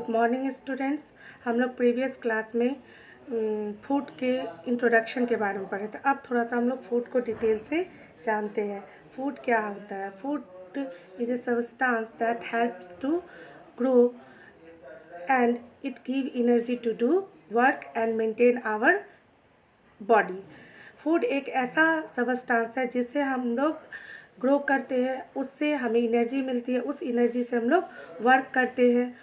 Good morning students. हम लोग previous class में फूड के इंट्रोडक्शन के बारे में पढ़े थे। अब थोड़ा सा हम लोग फूड को डिटेल से जानते हैं। फूड क्या होता है? Food is a substance that helps to grow and it give energy to do work and maintain our body. Food एक ऐसा सब्सटेंस है जिससे हम लोग ग्रो करते हैं, उससे हमें एनर्जी मिलती है, उस एनर्जी से हम लोग वर्क करते हैं।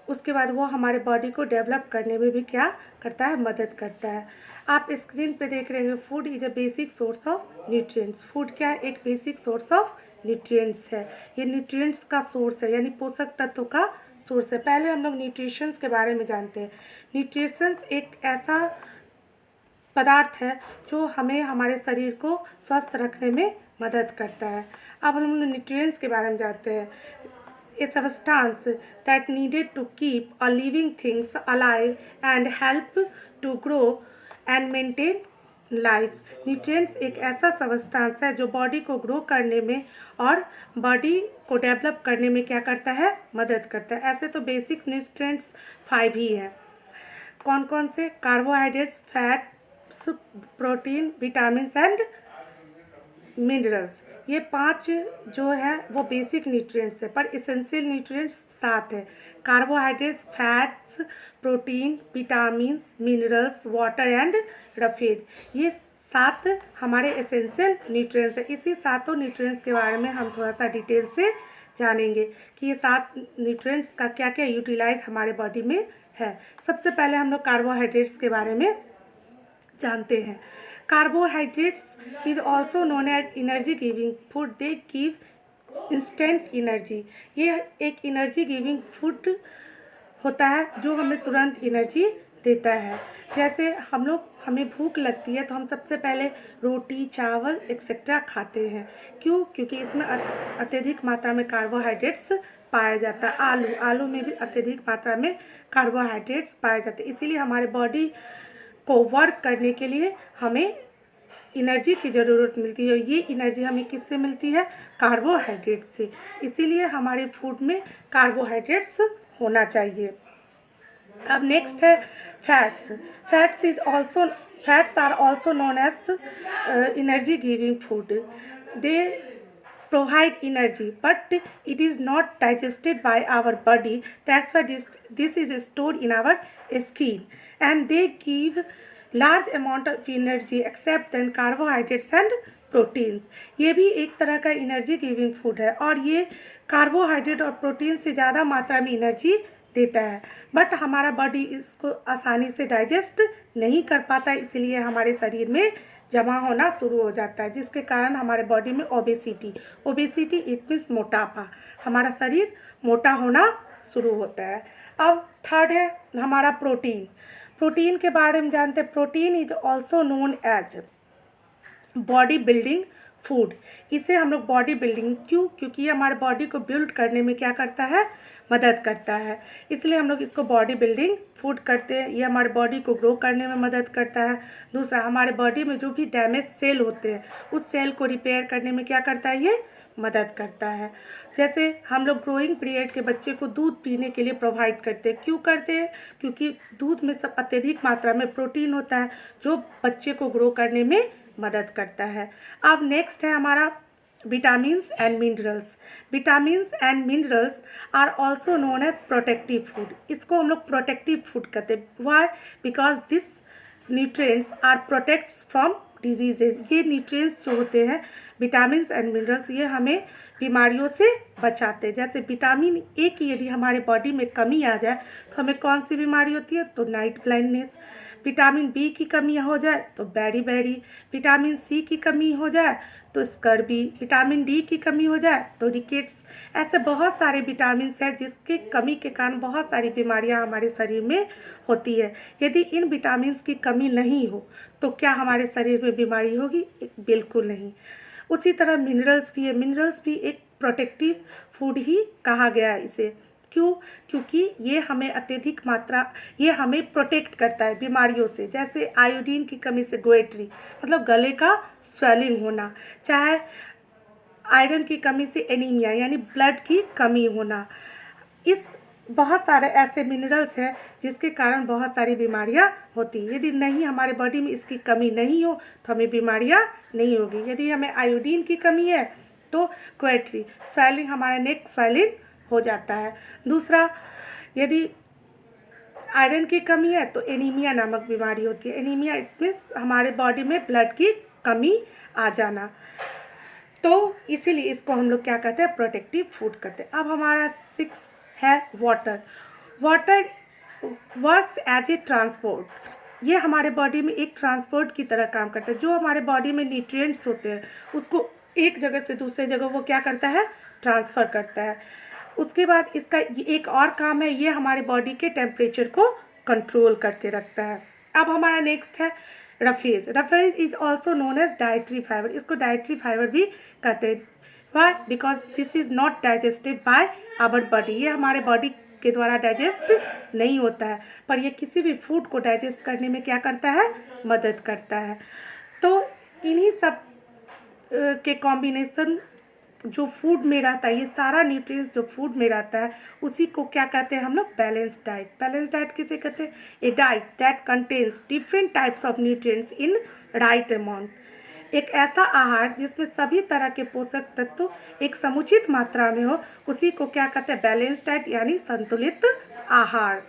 उसके बाद वो हमारे बॉडी को डेवलप करने में भी क्या करता है? मदद करता है। आप स्क्रीन पे देख रहे हैं food is a basic source of nutrients. Food क्या है? एक बेसिक सोर्स ऑफ न्यूट्रिएंट्स है। ये न्यूट्रिएंट्स का सोर्स है, यानी पोषक तत्व का सोर्स है। पहले हम लोग न्यूट्रिशंस के बारे में जानते हैं। न्यूट्रिशंस एक ऐसा पदार्थ है जो हमें हमारे शरीर को स्वस्थ रखने में मदद करता है। अब हम लोग न्यूट्रिएंट्स के बारे में जानते हैं। A substance that needed to keep a living things alive and help to grow and maintain life. Nutrients एक ऐसा सब्सटेंस है जो बॉडी को ग्रो करने में और बॉडी को डेवलप करने में क्या करता है? मदद करता है। ऐसे तो बेसिक न्यूट्रिएंट्स 5 ही हैं। कौन कौन से? Carbohydrates, fats, protein, vitamins and minerals. ये 5 जो है वो बेसिक न्यूट्रिएंट्स है, पर इसेंशियल न्यूट्रिएंट्स 7 है। Carbohydrates, fats, protein, vitamins, minerals, water and roughage. ये 7 हमारे एसेंशियल न्यूट्रिएंट्स है। इसी 7 न्यूट्रिएंट्स के बारे में हम थोड़ा सा डिटेल से जानेंगे कि ये 7 न्यूट्रिएंट्स का क्या क्या यूटिलाइज हमारे बॉडी में है। सबसे पहले हम लोग कार्बोहाइड्रेट्स के बारे में जानते हैं। Carbohydrates is also known as energy giving food. They give instant energy. ये एक एनर्जी गिविंग फूड होता है जो हमें तुरंत एनर्जी देता है। जैसे हमें भूख लगती है तो हम सबसे पहले रोटी, चावल एक्सेट्रा खाते हैं। क्यों? क्योंकि इसमें अत्यधिक मात्रा में कार्बोहाइड्रेट्स पाया जाता है। आलू में भी अत्यधिक मात्रा में कार्बोहाइड्रेट्स पाए जाते हैं। इसीलिए हमारे बॉडी को वर्क करने के लिए हमें एनर्जी की ज़रूरत मिलती है। ये एनर्जी हमें किससे मिलती है? कार्बोहाइड्रेट से। इसीलिए हमारे फूड में कार्बोहाइड्रेट्स होना चाहिए। अब नेक्स्ट है fats. Fats are also known as energy giving food. They provide energy, but it is not digested by our body. That's why this is stored in our skin, and they give large amount of energy except than carbohydrates and proteins. ये भी एक तरह का energy giving food है और ये carbohydrate और protein से ज़्यादा मात्रा में एनर्जी देता है, बट हमारा बॉडी इसको आसानी से डाइजेस्ट नहीं कर पाता, इसलिए हमारे शरीर में जमा होना शुरू हो जाता है, जिसके कारण हमारे बॉडी में ओबेसिटी इट मीन्स मोटापा, हमारा शरीर मोटा होना शुरू होता है। अब थर्ड है हमारा प्रोटीन के बारे में जानते हैं। Protein is also known as body building food. इसे हम लोग बॉडी बिल्डिंग, क्यों? क्योंकि ये हमारे बॉडी को बिल्ड करने में क्या करता है? मदद करता है, इसलिए हम लोग इसको बॉडी बिल्डिंग फूड करते हैं। ये हमारे बॉडी को ग्रो करने में मदद करता है। दूसरा, हमारे बॉडी में जो भी डैमेज सेल होते हैं उस सेल को रिपेयर करने में क्या करता है? ये मदद करता है। जैसे हम लोग ग्रोइंग पीरियड के बच्चे को दूध पीने के लिए प्रोवाइड करते हैं। क्यों करते हैं? क्योंकि दूध में सब अत्यधिक मात्रा में प्रोटीन होता है जो बच्चे को ग्रो करने में मदद करता है। अब नेक्स्ट है हमारा vitamins and minerals. Vitamins and minerals are also known as protective food. इसको हम लोग प्रोटेक्टिव फूड कहते हैं। Why? Because this nutrients are protects from diseases. ये न्यूट्रिएंट्स जो होते हैं विटामिन्स एंड मिनरल्स, ये हमें बीमारियों से बचाते हैं। जैसे विटामिन ए की यदि हमारे बॉडी में कमी आ जाए तो हमें कौन सी बीमारी होती है? तो नाइट ब्लाइंडनेस। विटामिन बी की कमी हो जाए तो बेरी। विटामिन सी की कमी हो जाए तो स्कर्बी। विटामिन डी की कमी हो जाए तो रिकेट्स। ऐसे बहुत सारे विटामिन हैं जिसके कमी के कारण बहुत सारी बीमारियां हमारे शरीर में होती है। यदि इन विटामिन की कमी नहीं हो तो क्या हमारे शरीर में बीमारी होगी? बिल्कुल नहीं। उसी तरह मिनरल्स भी है। मिनरल्स भी एक प्रोटेक्टिव फूड ही कहा गया है इसे। क्यों? क्योंकि ये हमें प्रोटेक्ट करता है बीमारियों से। जैसे आयोडीन की कमी से गोएट्री मतलब गले का स्वेलिंग होना, चाहे आयरन की कमी से एनीमिया यानी ब्लड की कमी होना। इस बहुत सारे ऐसे मिनरल्स हैं जिसके कारण बहुत सारी बीमारियां होती हैं। यदि नहीं हमारे बॉडी में इसकी कमी नहीं हो तो हमें बीमारियां नहीं होगी। यदि हमें आयोडीन की कमी है तो क्वेटरी स्वेलिंग, हमारा नेक स्वेलिंग हो जाता है। दूसरा, यदि आयरन की कमी है तो एनीमिया नामक बीमारी होती है। एनीमिया इट मीन्स हमारे बॉडी में ब्लड की कमी आ जाना। तो इसीलिए इसको हम लोग क्या कहते हैं, प्रोटेक्टिव फूड कहते हैं। अब हमारा 6 है water. Water works as a transport. ये हमारे बॉडी में एक ट्रांसपोर्ट की तरह काम करता है। जो हमारे बॉडी में न्यूट्रिएंट्स होते हैं उसको एक जगह से दूसरे जगह वो क्या करता है, ट्रांसफ़र करता है। उसके बाद इसका एक और काम है, ये हमारे बॉडी के टेम्परेचर को कंट्रोल करके रखता है। अब हमारा नेक्स्ट है roughage. Roughage is also known as dietary fibre. इसको डाइट्री फाइबर भी कहते हैं। Why? Because this is not digested by our body. ये हमारे बॉडी के द्वारा डाइजेस्ट नहीं होता है, पर ये किसी भी फूड को डाइजेस्ट करने में क्या करता है, मदद करता है। तो इन्हीं सब के कॉम्बिनेशन जो फूड में रहता है, ये सारा न्यूट्रिएंट्स जो फूड में रहता है उसी को क्या कहते हैं हम लोग, बैलेंस डाइट। बैलेंस डाइट किसे कहते हैं, a diet that contains different types of nutrients in right amount. एक ऐसा आहार जिसमें सभी तरह के पोषक तत्व एक समुचित मात्रा में हो, उसी को क्या कहते हैं, बैलेंस डाइट यानी संतुलित आहार।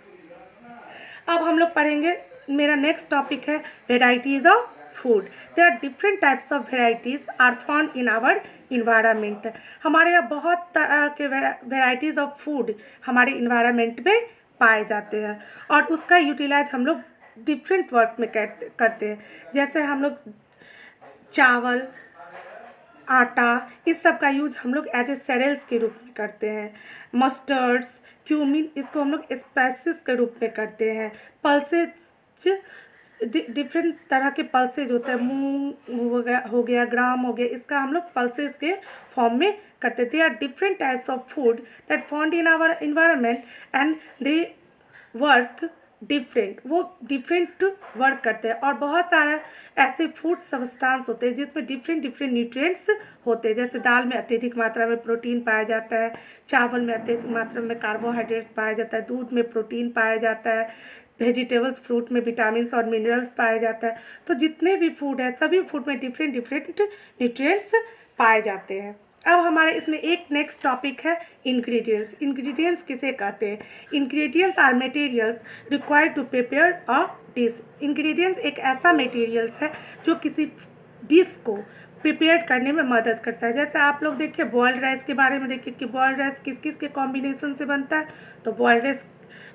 अब हम लोग पढ़ेंगे, मेरा नेक्स्ट टॉपिक है varieties of food. There are different types of varieties are found in our environment. हमारे यहाँ बहुत तरह के वेराइटीज़ ऑफ फूड हमारे इन्वायरमेंट में पाए जाते हैं और उसका यूटिलाइज हम लोग डिफरेंट वर्क में करते हैं। जैसे हम लोग चावल, आटा, इस सब का यूज हम लोग एज ए सेरेल्स के रूप में करते हैं। मस्टर्ड्स, क्यूमिन, इसको हम लोग स्पाइसेस के रूप में करते हैं। पल्सेज, डिफरेंट तरह के पल्सेज होते हैं, मूंग हो गया, ग्राम हो गया, इसका हम लोग पल्सेस के फॉर्म में करते थे। Are different types of food that found in our environment and they work different, वो डिफरेंट वर्क करते हैं। और बहुत सारा ऐसे फूड सब्सटेंस होते हैं जिसमें डिफरेंट डिफरेंट न्यूट्रिएंट्स होते हैं। जैसे दाल में अत्यधिक मात्रा में प्रोटीन पाया जाता है, चावल में अत्यधिक मात्रा में कार्बोहाइड्रेट्स पाया जाता है, दूध में प्रोटीन पाया जाता है, वेजिटेबल्स, फ्रूट में विटामिन और मिनरल्स पाया जाता है। तो जितने भी फूड है सभी फूड में डिफरेंट डिफरेंट न्यूट्रिएंट्स पाए जाते हैं। अब हमारे इसमें एक नेक्स्ट टॉपिक है इंग्रेडिएंट्स। इंग्रेडिएंट्स किसे कहते हैं, ingredients are materials required to prepare a dish. Ingredients एक ऐसा मटेरियल्स है जो किसी डिश को प्रिपेयर करने में मदद करता है। जैसे आप लोग देखिए बॉइल्ड राइस के बारे में देखिए कि बॉइल्ड राइस किस किस के कॉम्बिनेशन से बनता है, तो बॉइल्ड राइस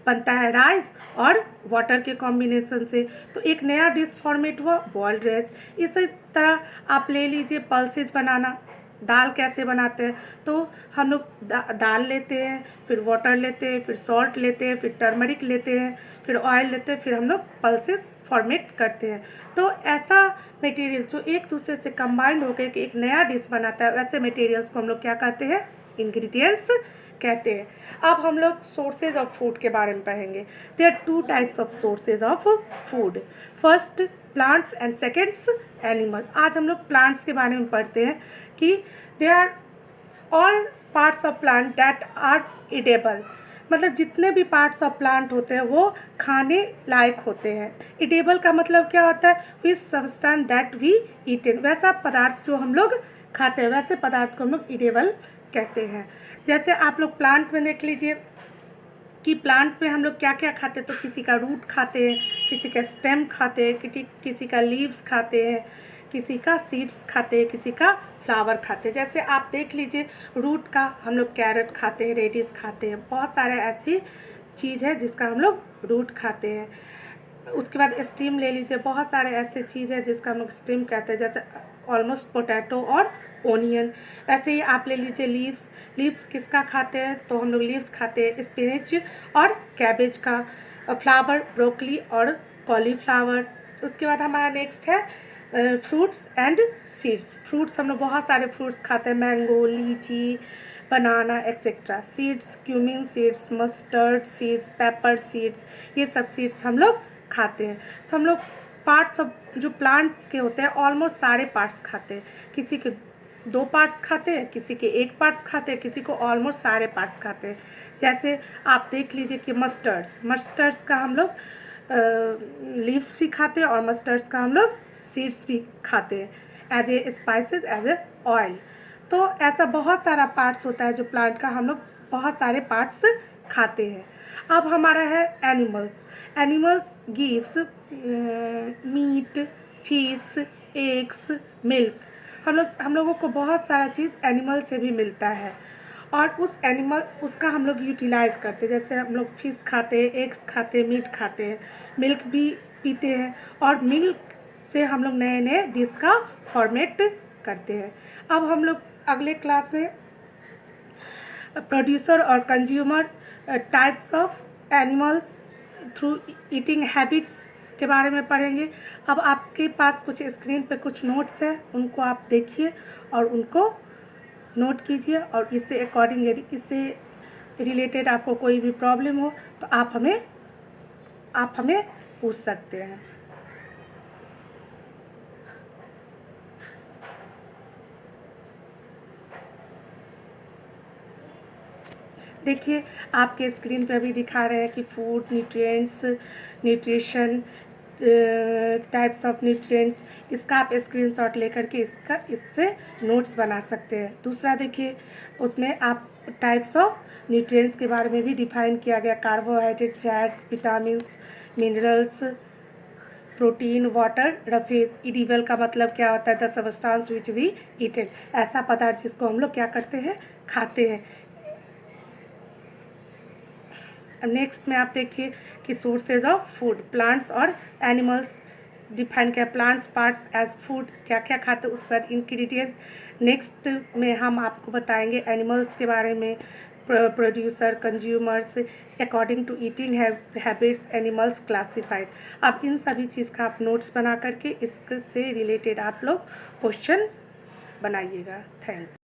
बनता है राइस और वाटर के कॉम्बिनेशन से। तो एक नया डिश फॉर्मेट हुआ बॉइल्ड राइस। इसी तरह आप ले लीजिए पल्सेस बनाना, दाल कैसे बनाते हैं, तो हम लोग दाल लेते हैं, फिर वाटर लेते हैं, फिर सॉल्ट लेते हैं, फिर टर्मरिक लेते हैं, फिर ऑयल लेते हैं, फिर हम लोग पल्सेस फॉर्मेट करते हैं। तो ऐसा मटेरियल जो एक दूसरे से कंबाइंड होकर के एक नया डिश बनाता है, वैसे मटेरियल्स को हम लोग क्या कहते हैं, इंग्रेडिएंट्स कहते हैं। अब हम लोग सोर्सेज ऑफ फूड के बारे में पढ़ेंगे। There are 2 types of sources of food, first plants and seconds animal. आज हम लोग प्लांट्स के बारे में पढ़ते हैं कि they are all parts of plant that are edible. मतलब जितने भी पार्ट्स ऑफ प्लांट होते हैं वो खाने लायक होते हैं। एडेबल का मतलब क्या होता है, which substance that we eaten, वैसा पदार्थ जो हम लोग खाते हैं वैसे पदार्थ को हम लोग एडेबल कहते हैं। जैसे आप लोग प्लांट में देख लीजिए कि प्लांट में हम लोग क्या क्या खाते हैं, तो किसी का रूट खाते हैं, किसी का स्टेम खाते हैं, किसी का लीव्स खाते हैं, किसी का सीड्स खाते हैं, किसी का फ्लावर खाते हैं। जैसे आप देख लीजिए रूट का हम लोग कैरेट खाते हैं, रेडिस खाते हैं, बहुत सारे ऐसी चीज़ है जिसका हम लोग रूट खाते हैं। उसके बाद स्टीम ले लीजिए, बहुत सारे ऐसे चीज़ है जिसका हम लोग स्टीम कहते हैं, जैसे ऑलमोस्ट पोटैटो और ओनियन। ऐसे ही आप ले लीजिए लीव्स, लीव्स किसका खाते हैं, तो हम लोग लीव्स खाते हैं स्पिनच और कैबेज का, फ्लावर ब्रोकली और कॉलीफ्लावर। उसके बाद हमारा नेक्स्ट है फ्रूट्स एंड सीड्स। फ्रूट्स हम लोग बहुत सारे फ्रूट्स खाते हैं, mango, litchi, banana etcetera. Seeds, cumin seeds, mustard seeds, pepper seeds, ये सब सीड्स हम लोग खाते हैं। तो हम लोग पार्ट्स ऑफ जो प्लांट्स के होते हैं ऑलमोस्ट सारे पार्ट्स खाते हैं। किसी के 2 पार्ट्स खाते हैं, किसी के 1 पार्ट्स खाते हैं, किसी को ऑलमोस्ट सारे पार्ट्स खाते हैं। जैसे आप देख लीजिए कि मस्टर्ड्स का हम लोग लीव्स भी खाते हैं और मस्टर्ड्स का हम लोग सीड्स भी खाते हैं as a spices, as a oil. तो ऐसा बहुत सारा पार्ट्स होता है जो प्लांट का हम लोग बहुत सारे पार्ट्स खाते हैं। अब हमारा है animals gives meat, fish, eggs, milk. हम लोगों को बहुत सारा चीज़ एनिमल से भी मिलता है और उसका हम लोग यूटिलाइज़ करते हैं। जैसे हम लोग फिश खाते हैं, एग्स खाते हैं, मीट खाते हैं, मिल्क भी पीते हैं और मिल्क से हम लोग नए नए डिश का फॉर्मेट करते हैं। अब हम लोग अगले क्लास में प्रोड्यूसर और consumer, types of animals through eating habits के बारे में पढ़ेंगे। अब आपके पास कुछ स्क्रीन पे कुछ नोट्स हैं, उनको आप देखिए और उनको नोट कीजिए और इससे अकॉर्डिंग यदि इससे रिलेटेड आपको कोई भी प्रॉब्लम हो तो आप हमें पूछ सकते हैं। देखिए आपके स्क्रीन पे अभी दिखा रहे हैं कि food, nutrition, types of nutrients. इसका आप स्क्रीनशॉट लेकर के इससे नोट्स बना सकते हैं। दूसरा देखिए उसमें आप टाइप्स ऑफ न्यूट्रिएंट्स के बारे में भी डिफाइन किया गया, carbohydrate, fats, vitamins, minerals, protein, water, roughage. Edible का मतलब क्या होता है? The substance which we eat, ऐसा पदार्थ जिसको हम लोग क्या करते हैं, खाते हैं। नेक्स्ट में आप देखिए कि सोर्सेज ऑफ फूड, प्लांट्स और एनिमल्स डिफाइन किया, प्लांट्स पार्ट्स एज फूड, क्या क्या खाते हैं, उसके बाद इंग्रेडिएंट्स। नेक्स्ट में हम आपको बताएंगे एनिमल्स के बारे में, producer, consumers, according to eating habits, animals classified. अब इन सभी चीज़ का आप नोट्स बना करके इससे रिलेटेड आप लोग क्वेश्चन बनाइएगा। Thank you.